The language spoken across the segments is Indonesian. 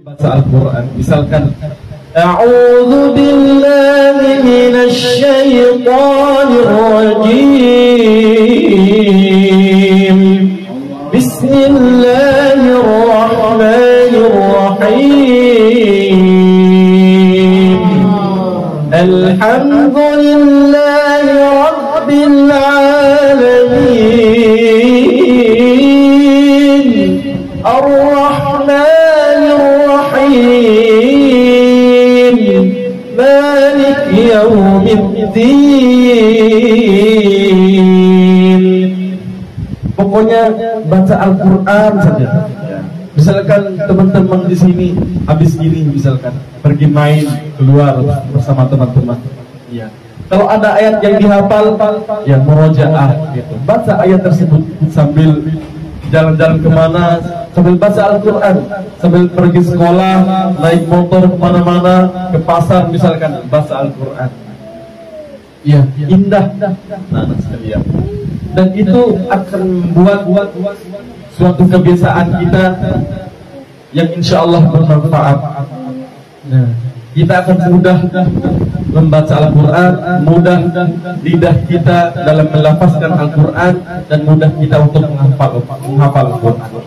baca Al-Quran, misalkan A'udzu billahi minasy syaithanir rajim. Bismillahirrahmanirrahim. Alhamdulillahi rabbil alamin. Ar-Rahmanir Rahim. Malik yaumiddin. Pokoknya baca Al-Quran saja. Misalkan teman-teman di sini habis ini misalkan pergi main keluar bersama teman-teman. Ya. Kalau ada ayat yang dihafal, ya murojaah gitu. Baca ayat tersebut sambil jalan-jalan kemana, sambil baca Al-Quran, sambil pergi sekolah, naik motor kemana-mana, ke pasar misalkan, baca Al-Quran. Ya, indah, anak sekalian. Dan itu akan membuat suatu kebiasaan kita yang insya Allah bermanfaat. Nah, kita akan mudah membaca Al-Quran, mudah lidah kita dalam melafazkan Al-Quran, dan mudah kita untuk menghafal Al-Quran.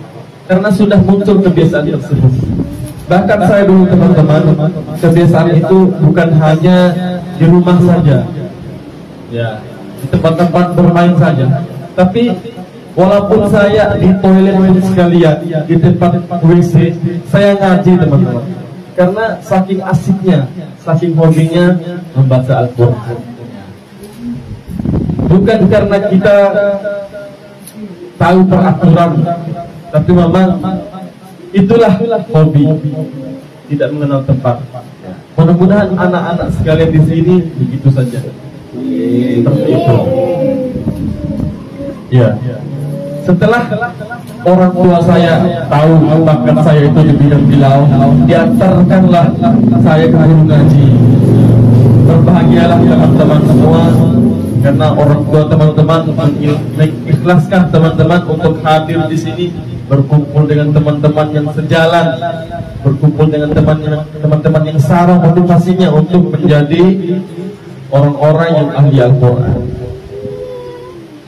Karena sudah muncul kebiasaan tersebut. Bahkan saya dulu teman-teman, kebiasaan itu bukan hanya di rumah saja, ya, di tempat-tempat bermain saja, tapi walaupun saya di toilet sekalian, di tempat WC, saya ngaji teman-teman. Karena saking asiknya, saking hobinya membaca Al-Quran. Bukan karena kita tahu peraturan, tapi memang itulah hobi, tidak mengenal tempat. Mudah-mudahan anak-anak sekalian di sini begitu saja. Seperti itu. Ya. Setelah orang tua saya tahu bakat saya itu di bidang tilaw, diantarkanlah saya ke guru ngaji. Berbahagialah teman-teman semua, karena orang tua teman-teman mengikhlaskan teman-teman untuk hadir di sini, berkumpul dengan teman-teman yang sejalan, berkumpul dengan teman-teman yang sama motivasinya untuk menjadi orang-orang yang ahli Al-Quran.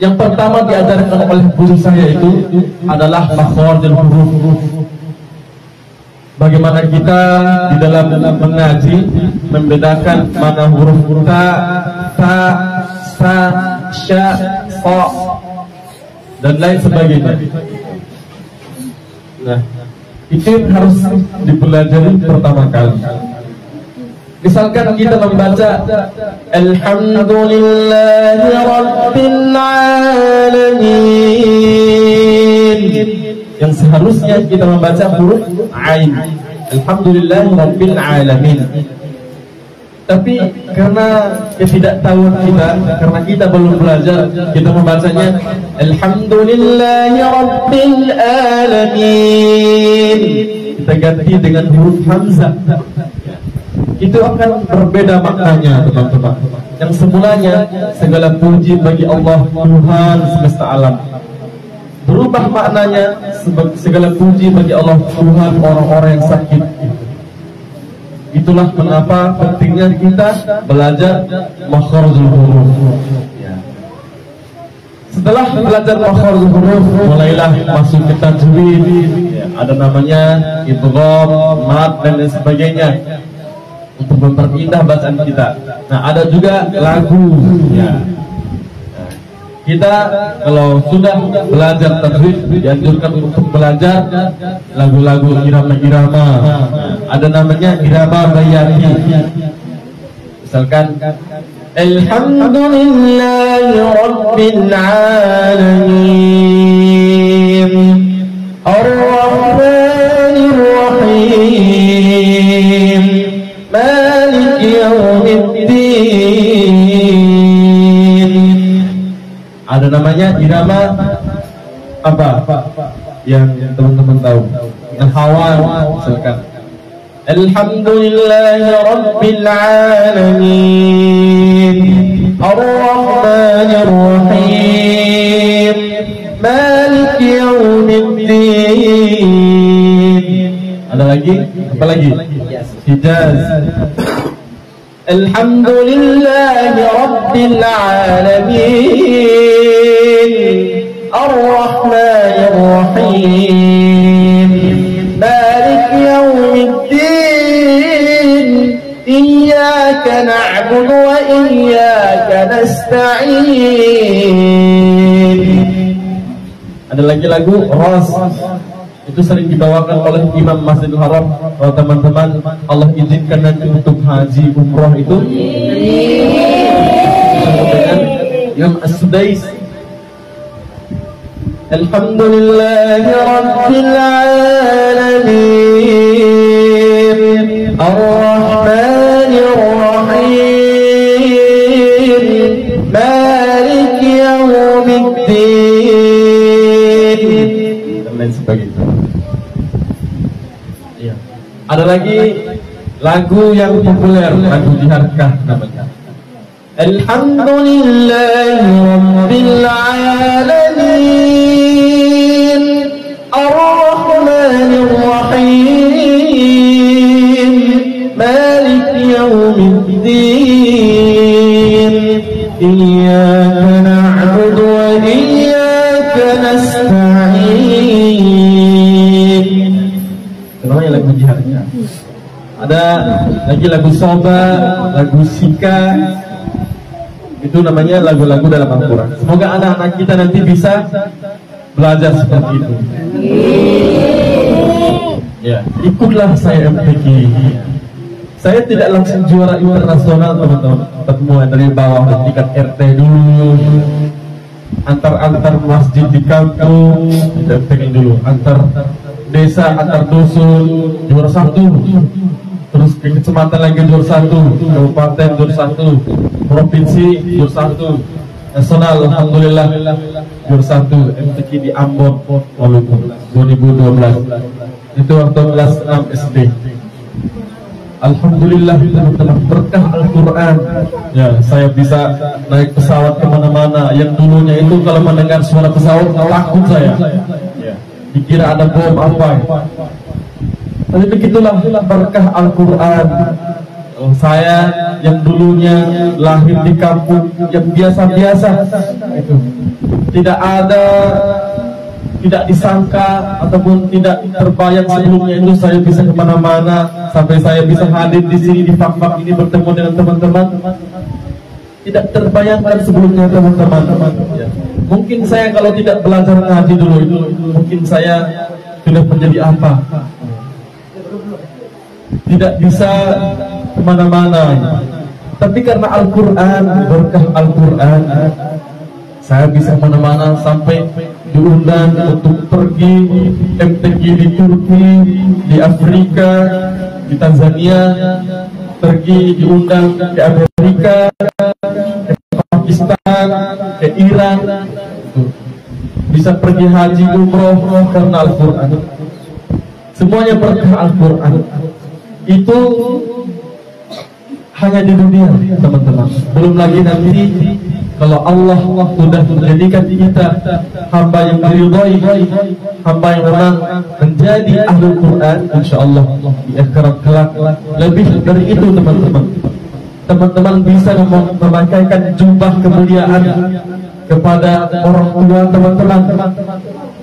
Yang pertama diajarkan oleh guru saya itu adalah makharijul huruf. Bagaimana kita di dalam mengaji membedakan mana huruf ta, sa, sya, fa, dan lain sebagainya. Nah, itu harus dipelajari pertama kali. Misalkan kita membaca Alhamdulillahi Rabbil Alamin, yang seharusnya kita membaca huruf Ain, Alhamdulillahi Rabbil Alamin. Tapi karena ketidaktahuan kita, karena kita belum belajar, kita membacanya Alhamdulillahi Rabbil Alamin, kita ganti dengan huruf Hamzah. Itu akan berbeda maknanya teman-teman. Yang semulanya segala puji bagi Allah Tuhan semesta alam, berubah maknanya segala puji bagi Allah Tuhan orang-orang yang sakit. Itulah mengapa pentingnya kita belajar makharijul huruf. Setelah belajar makharijul huruf, mulailah masuk ke tajwid. Ada namanya idgham, mad, dan lain sebagainya, untuk memperindah bacaan kita. Nah, ada juga lagu. Ya. Kita kalau sudah belajar tajwid dianjurkan untuk belajar lagu-lagu irama-irama. Ada namanya irama bayati. Misalkan Alhamdulillahi Rabbil Alamin, Ar-Rahmanir Rahim, Malik yaumiddin. Ada namanya irama apa? Yang teman-teman tahu. Al-Hawan misalkan. Alhamdulillahi Rabbil Alamin, Ar-Rahmanir Rahim, Malik yaumiddin. Ada lagi lagi, apa lagi? Hijaz. Alhamdulillahi Rabbil Alamin, Ar-Rahmanir Rahim, Malik Yawmiddin, Iyyaka na'budu wa iyyaka nasta'in. Ada lagi lagu Ras, itu sering dibawakan oleh Imam Masjidil Haram. Kalau teman-teman Allah izinkan nanti untuk haji umroh itu dengan Imam As-Sudais. Alhamdulillahi Rabbil Alamin, Ar-Rahmanir Rahim, Malik Yawmiddin, dan lain sebagainya. Ya. Ada lagi lagu yang populer, lagu Diharkah namanya. Alhamdulillahi Rabbil Alamin, Ar-Rahmanir Rahim, Malik Yawmiddin, Iyyaka na'budu wa iyyaka nasta'in. Namanya lagu Diharkah. Ada lagi lagu Soba, lagu Sika. Itu namanya lagu-lagu dalam Al-Quran. Semoga anak-anak kita nanti bisa belajar seperti itu. Ya, ikutlah saya MTQ. Saya tidak langsung juara internasional, teman-teman. Kita mulai dari bawah, dari tingkat RT dulu, antar masjid di kampung, kita pengen dulu, antar desa, antar dusun, juara 1. Terus ke kecamatan lagi juara 1, kabupaten juara 1, provinsi juara 1, nasional alhamdulillah juara 1 MTQ di Ambon walaupun 2012. Itu waktu kelas 6 SD. Alhamdulillah teman-teman, berkah Al-Quran. Ya, saya bisa naik pesawat kemana-mana. Yang dulunya itu kalau mendengar suara pesawat takut saya. Ya, dikira ada bom apa. Tapi begitulah berkah Al-Quran. Saya yang dulunya lahir di kampung yang biasa-biasa, itu tidak disangka ataupun tidak terbayang sebelumnya itu saya bisa kemana-mana, sampai saya bisa hadir di sini di Fak-Fak ini bertemu dengan teman-teman. Tidak terbayangkan sebelumnya teman-teman. Ya. Mungkin saya kalau tidak belajar ngaji dulu itu, mungkin saya sudah menjadi apa? Tidak bisa kemana-mana. Tapi karena Al-Quran, berkah Al-Quran, saya bisa kemana-mana, sampai diundang untuk pergi MTQ di Turki, di Afrika, di Tanzania, pergi diundang ke Amerika, ke Pakistan, ke Iran, bisa pergi haji umroh karena Al-Quran. Semuanya berkah Al-Quran. Itu hanya di dunia, teman-teman. Belum lagi nanti kalau Allah sudah menjadikan kita hamba yang diridhai, hamba yang memang menjadi ahli Quran, insyaallah di akhirat kelak lebih dari itu, teman-teman. Teman-teman bisa memakaikan jubah kemuliaan kepada orang tua teman-teman.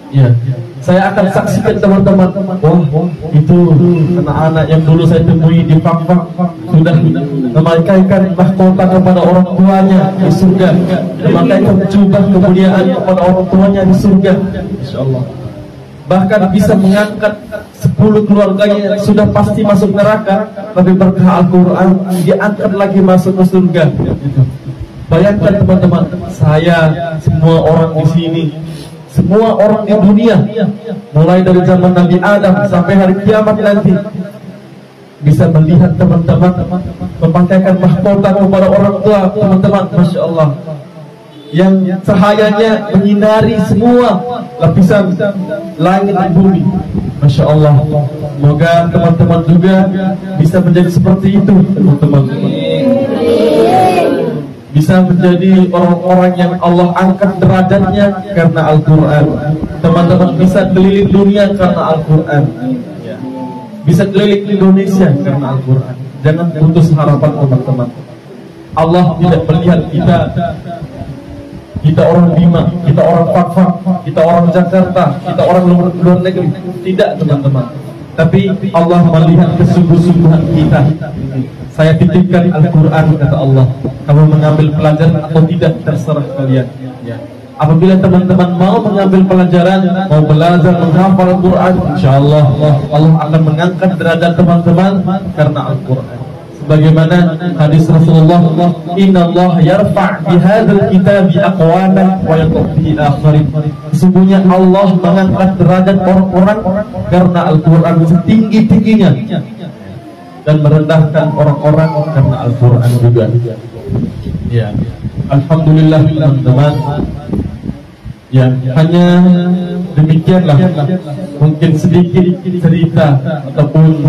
Ya, saya akan saksikan teman-teman. Wah, itu anak-anak yang dulu saya temui di Fak-Fak sudah memakaikan mahkota kepada orang tuanya di surga, memakaikan jubah kemuliaan kepada orang tuanya di surga, insyaallah. Bahkan bisa mengangkat 10 keluarganya yang sudah pasti masuk neraka, tapi berkah Al-Quran diangkat lagi masuk ke surga. Bayangkan teman-teman, saya, semua orang di sini, semua orang di dunia, mulai dari zaman Nabi Adam sampai hari kiamat nanti, bisa melihat teman-teman memakaikan mahkota kepada orang tua teman-teman, masya Allah, yang cahayanya menyinari semua lapisan langit dan bumi, masya Allah. Semoga teman-teman juga bisa menjadi seperti itu, teman-teman. Bisa menjadi orang-orang yang Allah angkat derajatnya karena Al-Quran. Teman-teman bisa keliling dunia karena Al-Quran. bisa keliling Indonesia karena Al-Quran. Jangan putus harapan teman-teman. Allah tidak melihat kita orang Bima, kita orang Fakfak, kita orang Jakarta, kita orang luar negeri. Tidak teman-teman. Tapi Allah melihat kesungguh-sungguhan kita. Saya titipkan Al-Quran, kata Allah. Kamu mengambil pelajaran atau tidak, terserah kalian. Apabila teman-teman mau mengambil pelajaran, mau belajar menghafal Al-Quran, insya Allah Allah akan mengangkat derajat teman-teman karena Al-Quran. Sebagaimana hadis Rasulullah, Inna Allah yarfa' bihadzal kitabi aqwaman wa yadh'u bihi akharin. Sesungguhnya Allah mengangkat derajat orang-orang karena Al-Quran setinggi-tingginya, dan merendahkan orang-orang karena Al-Quran juga. Ya, alhamdulillah teman-teman. Ya, hanya demikianlah mungkin sedikit cerita ataupun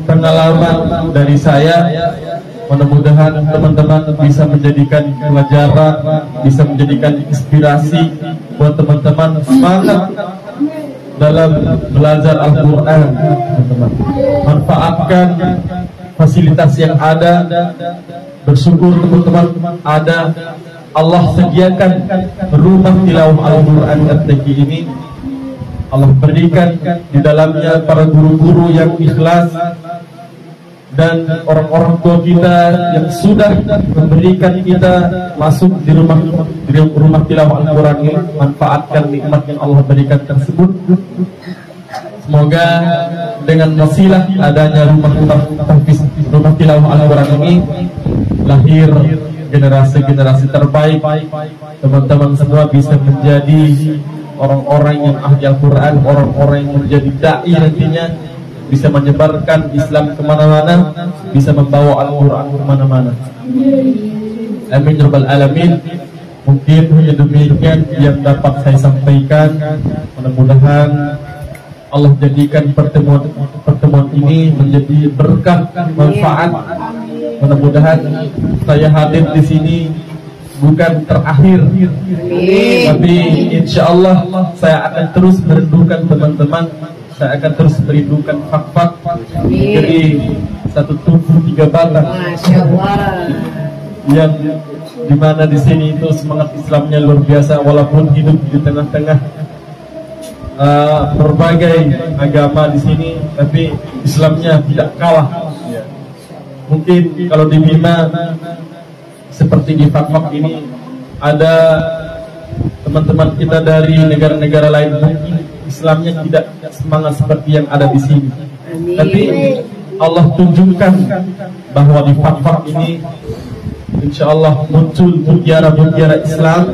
pengalaman dari saya. Mudah-mudahan teman-teman bisa menjadikan pelajaran, bisa menjadikan inspirasi buat teman-teman semangat dalam belajar Al-Quran. Teman-teman, manfaatkan fasilitas yang ada. Bersyukur teman-teman ada Allah sediakan rumah tilawah Al-Quran RTQ ini. Allah berikan di dalamnya para guru-guru yang ikhlas dan orang-orang tua kita yang sudah memberikan kita masuk di rumah tilawah Al-Quran ini. Manfaatkan nikmat yang Allah berikan tersebut. Semoga dengan wasilah adanya rumah tilawah Al-Quran ini lahir generasi-generasi terbaik. Teman-teman semua bisa menjadi orang-orang yang ahli Al-Quran, orang-orang yang menjadi da'i nantinya, bisa menyebarkan Islam kemana-mana, bisa membawa Al-Quran kemana-mana. Amin ya rabbal alamin. Mungkin hanya demikian yang dapat saya sampaikan. Mudah-mudahan Allah jadikan pertemuan ini menjadi berkah, manfaat. Mudah-mudahan saya hadir di sini bukan terakhir, tapi insya Allah saya akan terus merindukan teman-teman. Saya akan terus merindukan Fakfak. Jadi satu tubuh tiga batang. Yang dimana di sini itu semangat Islamnya luar biasa, walaupun hidup di tengah-tengah berbagai agama di sini, tapi Islamnya tidak kalah. Mungkin kalau di Bima seperti di Fakfak ini ada teman-teman kita dari negara-negara lain, mungkin Islamnya tidak semangat seperti yang ada di sini. Tapi Allah tunjukkan bahwa di Fakfak ini insya Allah muncul mutiara-mutiara Islam,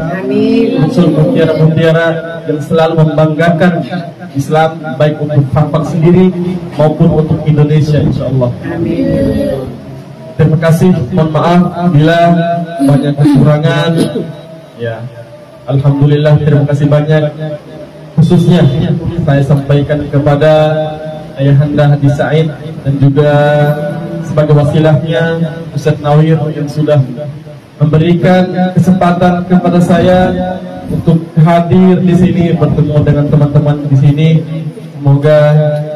muncul mutiara-mutiara yang selalu membanggakan Islam, baik untuk Fakfak sendiri maupun untuk Indonesia, insya Allah. Terima kasih, mohon maaf bila banyak kekurangan. Ya, alhamdulillah, terima kasih banyak. Khususnya saya sampaikan kepada Ayahanda Haji Said dan juga sebagai wasilahnya Ustaz Nawir yang sudah memberikan kesempatan kepada saya untuk hadir di sini, bertemu dengan teman-teman di sini. Semoga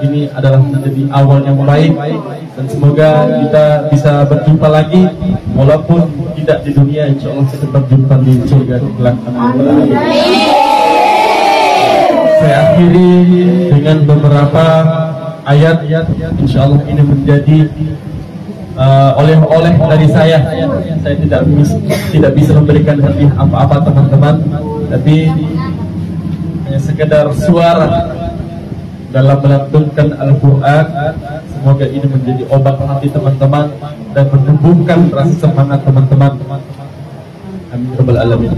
ini adalah menjadi awal yang baik, dan semoga kita bisa berjumpa lagi, walaupun tidak di dunia, insya Allah kita berjumpa di surga kelak. Saya akhiri dengan beberapa ayat, insya Allah ini menjadi oleh-oleh dari saya. Saya tidak bisa memberikan hadiah apa-apa teman-teman, tapi hanya sekedar suara dalam melantunkan Al-Quran. Semoga ini menjadi obat hati teman-teman dan menumbuhkan rasa semangat teman-teman. Amin ya rabbal alamin.